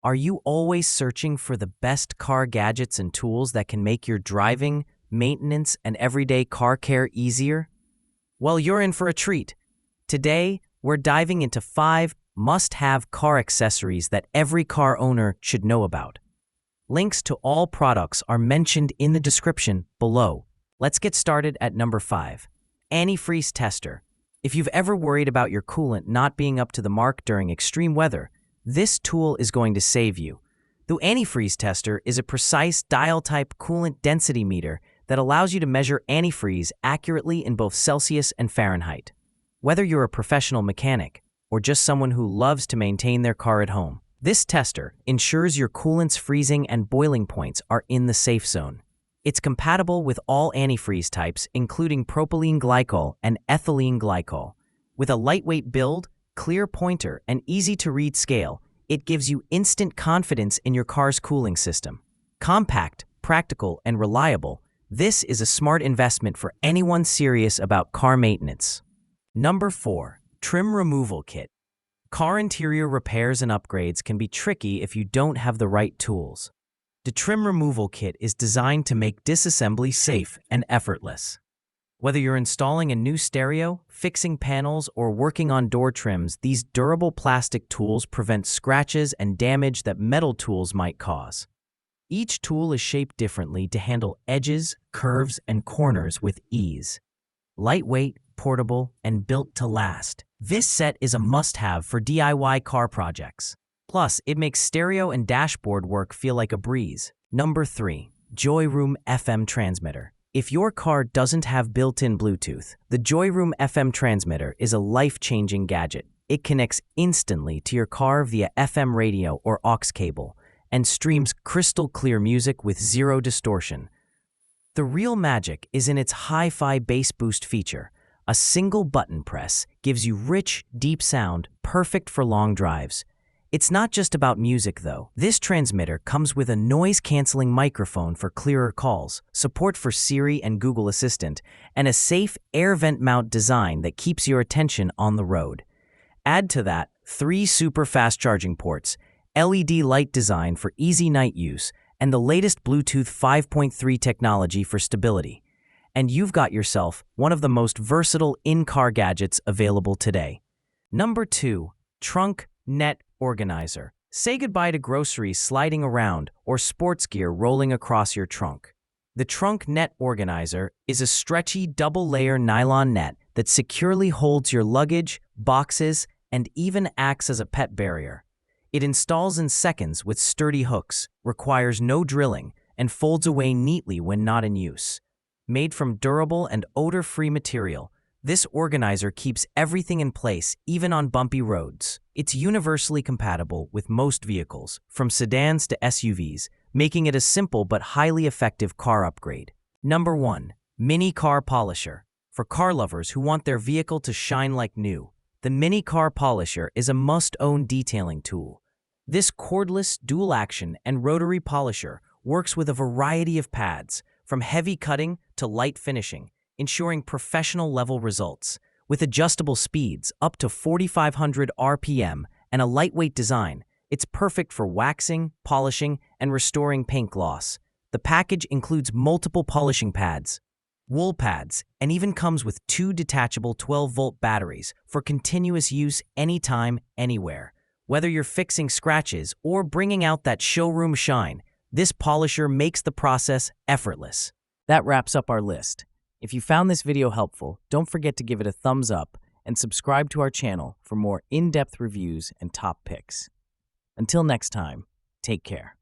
Are you always searching for the best car gadgets and tools that can make your driving, maintenance, and everyday car care easier? Well, you're in for a treat. Today, we're diving into 5 must-have car accessories that every car owner should know about. Links to all products are mentioned in the description below. Let's get started at number 5. Antifreeze tester. If you've ever worried about your coolant not being up to the mark during extreme weather, this tool is going to save you. The antifreeze tester is a precise dial-type coolant density meter that allows you to measure antifreeze accurately in both Celsius and Fahrenheit. Whether you're a professional mechanic or just someone who loves to maintain their car at home, this tester ensures your coolant's freezing and boiling points are in the safe zone. It's compatible with all antifreeze types, including propylene glycol and ethylene glycol. With a lightweight build, clear pointer, and easy-to-read scale, it gives you instant confidence in your car's cooling system. Compact, practical, and reliable, this is a smart investment for anyone serious about car maintenance. Number 4. Trim Removal Kit. Car interior repairs and upgrades can be tricky if you don't have the right tools. The Trim Removal Kit is designed to make disassembly safe and effortless. Whether you're installing a new stereo, fixing panels, or working on door trims, these durable plastic tools prevent scratches and damage that metal tools might cause. Each tool is shaped differently to handle edges, curves, and corners with ease. Lightweight, portable, and built to last, this set is a must-have for DIY car projects. Plus, it makes stereo and dashboard work feel like a breeze. Number 3. Joyroom FM Transmitter. If your car doesn't have built-in Bluetooth, the Joyroom FM Transmitter is a life-changing gadget. It connects instantly to your car via FM radio or aux cable and streams crystal-clear music with zero distortion. The real magic is in its hi-fi bass boost feature. A single button press gives you rich, deep sound, perfect for long drives. It's not just about music, though. This transmitter comes with a noise-canceling microphone for clearer calls, support for Siri and Google Assistant, and a safe air vent mount design that keeps your attention on the road. Add to that 3 super fast charging ports, LED light design for easy night use, and the latest Bluetooth 5.3 technology for stability. And you've got yourself one of the most versatile in-car gadgets available today. Number 2. Trunk Net Organizer. Say goodbye to groceries sliding around or sports gear rolling across your trunk. The Trunk Net Organizer is a stretchy double-layer nylon net that securely holds your luggage, boxes, and even acts as a pet barrier. It installs in seconds with sturdy hooks, requires no drilling, and folds away neatly when not in use. Made from durable and odor-free material, this organizer keeps everything in place, even on bumpy roads. It's universally compatible with most vehicles, from sedans to SUVs, making it a simple but highly effective car upgrade. Number 1. Mini Car Polisher. For car lovers who want their vehicle to shine like new, the Mini Car Polisher is a must-own detailing tool. This cordless, dual-action, and rotary polisher works with a variety of pads, from heavy cutting to light finishing, ensuring professional-level results. With adjustable speeds up to 4,500 RPM and a lightweight design, it's perfect for waxing, polishing, and restoring paint gloss. The package includes multiple polishing pads, wool pads, and even comes with 2 detachable 12-volt batteries for continuous use anytime, anywhere. Whether you're fixing scratches or bringing out that showroom shine, this polisher makes the process effortless. That wraps up our list. If you found this video helpful, don't forget to give it a thumbs up and subscribe to our channel for more in-depth reviews and top picks. Until next time, take care.